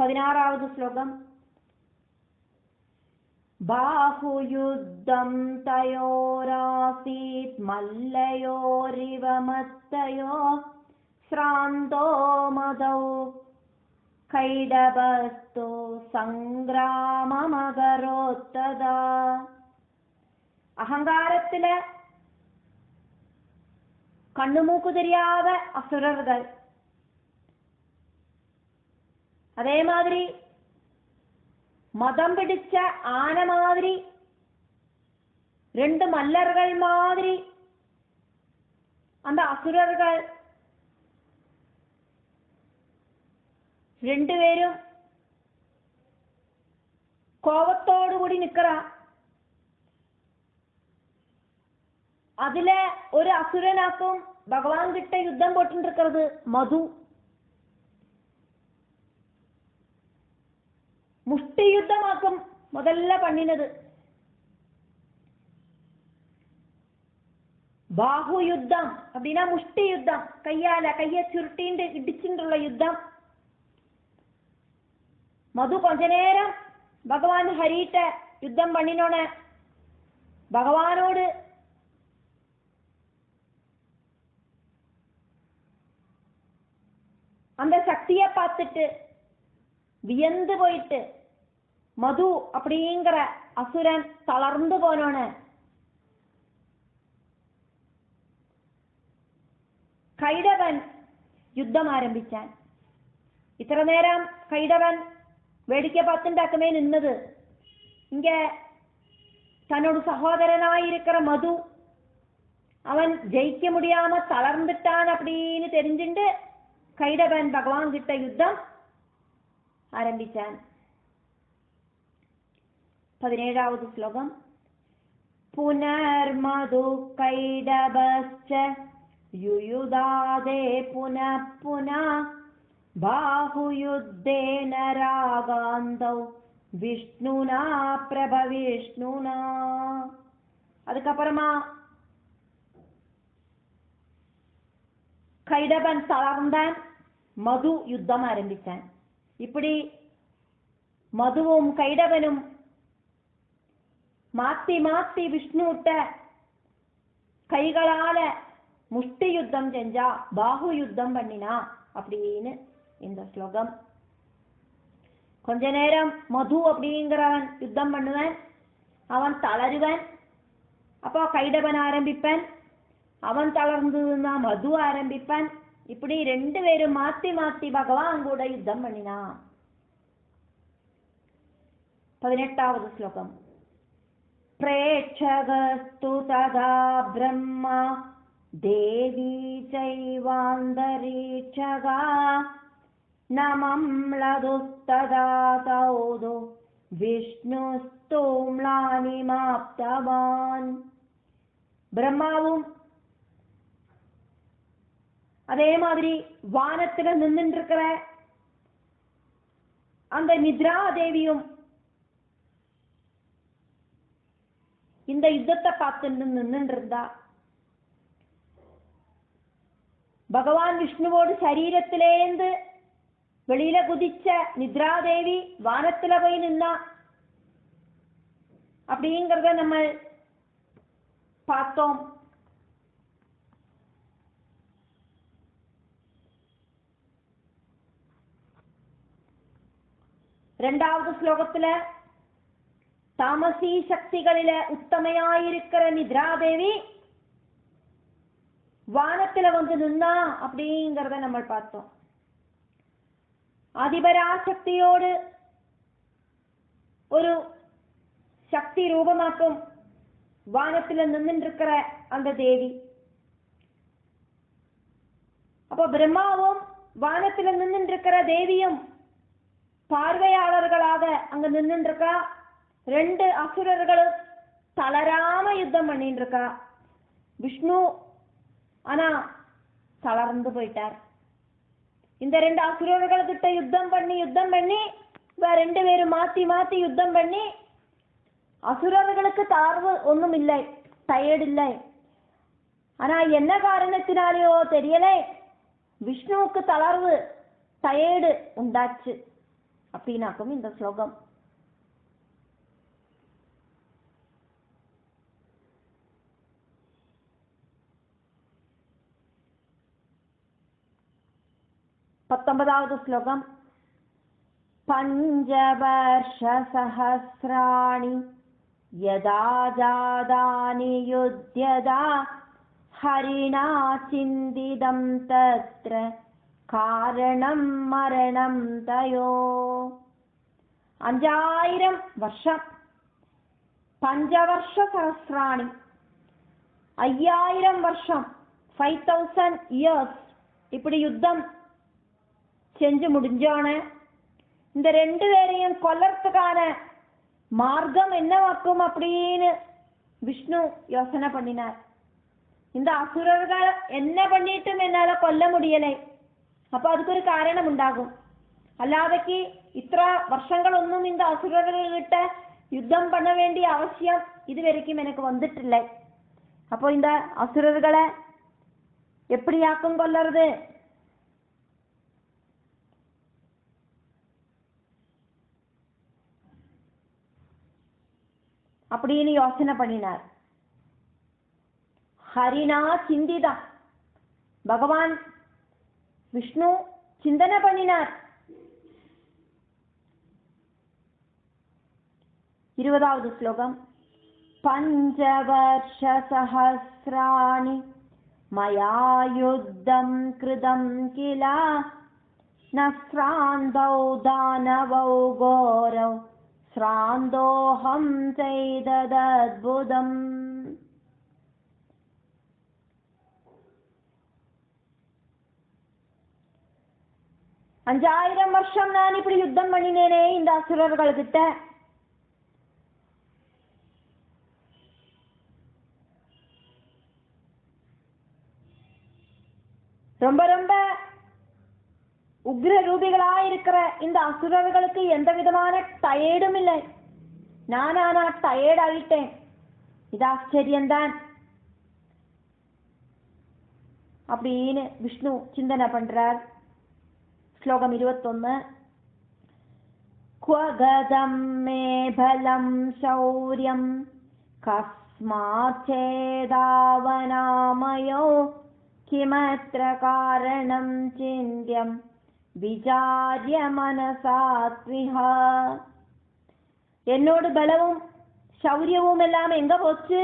16வது ஸ்லோகம். பாஹுயுத்தம் தயோராசீத் மல்லயோரிவ மத்தயோ ஸ்ராந்தோ மதௌ கைடபஸ்தோ சங்கிராமமகரோத்ததா. அகங்காரத்துல கண்ணுமூக்கு தெரியாத அசுரர்கள், அதே மாதிரி மதம் பிடிச்ச ஆனை மாதிரி, ரெண்டு மல்லர்கள் மாதிரி அந்த அசுரர்கள் ரெண்டு பேரும் கோபத்தோடு கூடி நிக்கிறா. அதுல ஒரு அசுரனாக்கும் பகவான் கிட்ட யுத்தம் போட்டு இருக்கிறது மது. முஷ்டி யுத்தமாக்கும் முதல்ல பண்ணினது. பாஹு யுத்தம் அப்படின்னா முஷ்டி யுத்தம், கைய சுருட்டிண்டு இடிச்சுள்ள யுத்தம். மது கொஞ்ச நேரம் பகவான் ஹரிட்ட யுத்தம் பண்ணினோன பகவானோடு அந்த சக்தியை பார்த்துட்டு வியந்து போயிட்டு மது அப்படிங்கிற அசுரன் தளர்ந்து போனோன கைடவன் யுத்தம் ஆரம்பிச்சான். இത്ര நேரம் கைடவன் வேடிக்கை பார்த்துட்டாக்குமே நின்னது. இங்க தன்னோட சகோதரனாயிருக்கிற மது அவன் ஜெயிக்க முடியாம தளர்ந்துட்டான் அப்படின்னு தெரிஞ்சுட்டு கைடவன் பகவான் கிட்ட யுத்தம் ஆரம்பிச்சான். 17வது ஸ்லோகம். புனர்மது கைடபஸ்ச யுயுதாதே புனః புனः பாஹுயுத்தேன ராகாந்தௌ விஷ்ணுனா பிரபவிஷ்ணுனா. அதுக்கப்புறமா கைடபன் தளர்ந்தான், மது யுத்தம் ஆரம்பிச்சான். இப்படி மதுவும் கைடவனும் மாத்தி மாத்தி விஷ்ணுட்ட கைகளால முஷ்டி யுத்தம் செஞ்சா, பாஹு யுத்தம் பண்ணினா அப்படின்னு இந்த ஸ்லோகம். கொஞ்ச நேரம் மது அப்படிங்கிறவன் யுத்தம் பண்ணுவன், அவன் தளருவன், அப்போ கைடவன் ஆரம்பிப்பன், அவன் தளர்ந்ததுன்னா மது ஆரம்பிப்பன். இப்படி ரெண்டு பேரும் மாத்தி மாத்தி பகவான் கூட யுத்தம் பண்ணினா. 18வது ஸ்லோகம். பிரேட்சகஸ்து ததா பிரம்மா தேவி சைவாந்தரீட்சகா நமம்லதுஸ்ததா தௌது விஷ்ணுஸ்து ம்லானிமாப்தவான். பிரம்மாவும் அதே மாதிரி வானத்துல நின்று இருக்கிற அந்த நித்ரா தேவியும் இந்த யுத்தத்தை பார்த்து நின்று இருந்தா. பகவான் விஷ்ணுவோடு சரீரத்திலேந்து வெளியில குதிச்ச நித்ரா தேவி வானத்துல போய் நின்னா அப்படிங்கிறத நம்ம பார்த்தோம். இரண்டாவது ஸ்லோகத்துல தாமசி சக்திகளில உத்தமையாயிருக்கிற நித்ரா தேவி வானத்துல வந்து நின்னா அப்படிங்கிறத நம்ம பார்த்தோம். அதிபராசக்தியோடு ஒரு சக்தி ரூபமாக்கும் வானத்துல நின்றுருக்கிற அந்த தேவி. அப்போ பிரம்மாவும் வானத்துல நின்றுருக்கிற தேவியும் பார்வையாளர்களாக அங்க நின்றுருக்கா. ரெண்டு அசுரர்களும் தளராம யுத்தம் பண்ணிட்டு இருக்கா. விஷ்ணு ஆனா தளர்ந்து போயிட்டார். இந்த ரெண்டு அசுரர்கள்கிட்ட யுத்தம் பண்ணி ரெண்டு பேரும் மாத்தி மாத்தி யுத்தம் பண்ணி அசுரர்களுக்கு தளர்வு ஒன்றும் இல்லை, டயர்டு இல்லை. ஆனா என்ன காரணத்தினாலேயோ தெரியல விஷ்ணுவுக்கு தளர்வு டயர்டு உண்டாச்சு. அப்படின்னாக்கும் இந்த ஸ்லோகம். பத்தொன்பதாவது ஸ்லோகம். பஞ்சவர்ஷசஹஸ்ராணி யதா ஜாதானி யுத்யதா ஹரிணா சிந்திதம் தத்ர காரணம் மரணம் தயோ. 5000 வருஷம், பஞ்சவர்ஷ சஹஸ்ராணி 5000 வருஷம், 5000 இயர்ஸ் இப்படி யுத்தம் செஞ்சு முடிஞ்சோன இந்த 2 பேரையும் கொல்லறதுக்கான மார்க்கம் என்னவாக்கும் அப்படின்னு விஷ்ணு யோசனை பண்ணினார். இந்த அசுரர்கள் என்ன பண்ணிட்டும் என்னால கொல்ல முடியலை, அப்ப அதுக்கு ஒரு காரணம் உண்டாகும். அல்லாதக்கு இത്ര வருஷங்களொന്നും இந்த அசுரர்கள்கிட்ட யுத்தம் பண்ண வேண்டிய அவசியம் இது வரைக்கும் எனக்கு வந்துட்டில்லை. அப்போ இந்த அசுரர்களை எப்படியாக்கும் கொல்லறது? அப்படின்னு யோசனை பண்ணினார். ஹரிணா சிந்திதா, பகவான் விஷ்ணு சிந்தனை பண்ணினார். 20வது ஸ்லோகம். பஞ்சவர்ஷ சஹஸ்ராணி மயா யுத்தம் கிருதம் கிலா நஸ்ராந்தௌ தானவௌ கோரௌ ஸ்ராந்தோஹம் செய்ததத்புதம். அஞ்சாயிரம் வருஷம் நான் இப்படி யுத்தம் பண்ணினேனே இந்த அசுரர்கள்கிட்ட. ரொம்ப ரொம்ப உக்ர ரூபிகளா இருக்கிற இந்த அசுரர்களுக்கு எந்த விதமான டயர்டும் இல்லை. நானா டயர்ட் ஆகிட்டேன். இது ஆச்சரியம்தான் அப்படின்னு விஷ்ணு சிந்தனை பண்றார். ஸ்லோகம் 21. க்வகதம் மே பலம் சௌர்யம் கஸ்மாத் சேதாவனாமயோ கிமத்ர காரணம் சிந்தியம் விசாரிய மனசாத்விஹா. என்னோட பலமும் சௌரியமும் எல்லாம் எங்க போச்சு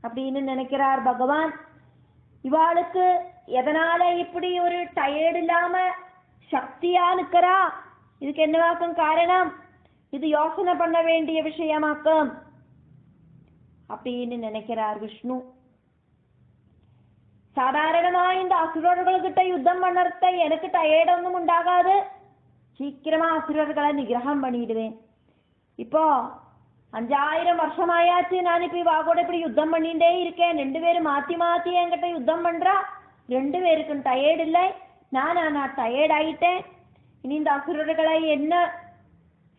அப்படின்னு நினைக்கிறார் பகவான். இவாளுக்கு எதனால இப்படி ஒரு டயர்டு இல்லாம சக்தியா நிற்கிறா? இதுக்கு என்னவாக்கும் காரணம்? இது யோசனை பண்ண வேண்டிய விஷயமாக்கும் அப்படின்னு நினைக்கிறார் விஷ்ணு. சாதாரணமா இந்த அசுரர்கள்கிட்ட யுத்தம் பண்ணறத எனக்கு டயர்ட் ஒன்றும் உண்டாகாது, சீக்கிரமா அசுரர்களை நிகிரகம் பண்ணிடுவேன். இப்போ 5000 வருஷமாயாச்சு நான் இப்ப இவா கூட இப்படி யுத்தம் பண்ணிட்டே இருக்கேன். 2 பேரும் மாத்தி மாத்தி என்கிட்ட யுத்தம் பண்றா. 2 பேருக்கும் டயர்டு இல்லை, நான் டயர்ட் ஆயிட்டேன். இனி இந்த அசுரர்களை என்ன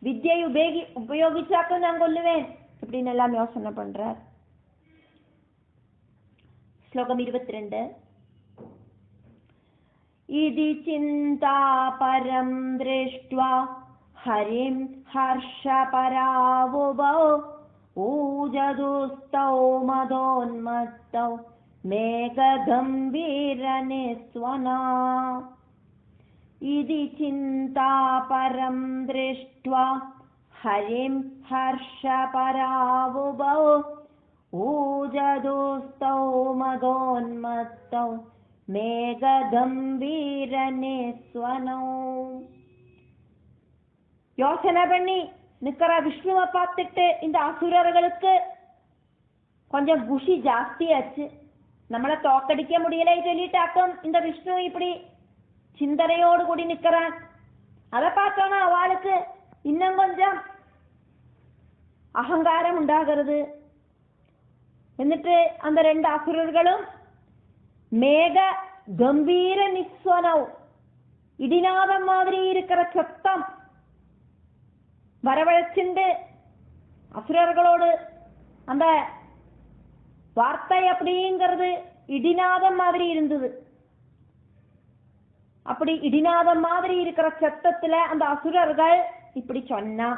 வித்யை உபயோகிச்சாக்க நான் கொல்லுவேன் இப்படின்னு எல்லாம் யோசனை பண்றார். ஸ்லோகம் 22. இதி சிந்தா பரம் திருஷ்ட்வா ஹரிம் ஹர்ஷபராவுபௌ ஊஜதுஸ்தௌ மதோன்மத்தௌ மேககம்பீரநிஸ்வனா. இதி சிந்தா பரம் திருஷ்ட்வா ஹரிம் ஹர்ஷபராவுபௌ ஊஜதுஸ்தௌ மதோன்மத்தௌ மேககம்பீரநிஸ்வனோ. யோசனை பண்ணி நிக்கிற விஷ்ணுவை பார்த்துட்டு இந்த அசுரர்களுக்கு கொஞ்சம் குஷி ஜாஸ்தியாச்சு. நம்மளை தோக்கடிக்க முடியலை சொல்லிட்டாக்கும் இந்த விஷ்ணு இப்படி சிந்தனையோடு கூடி நிக்கிறான். அதை பார்த்தோன்னா அவளுக்கு இன்னும் கொஞ்சம் அகங்காரம் உண்டாகிறது. എന്നിട്ട് அந்த 2 அசுரர்களும் மேக கம்பீர நிஸ்வனவ், இடிநாதம் மாதிரி இருக்கிற சத்தம் வரவழைச்சுண்டு அசுரர்களோடு அந்த வார்த்தை அப்படிங்கிறது இடிநாதம் மாதிரி இருந்தது. அப்படி இடிநாதம் மாதிரி இருக்கிற சத்தத்துல அந்த அசுரர்கள் இப்படி சொன்னா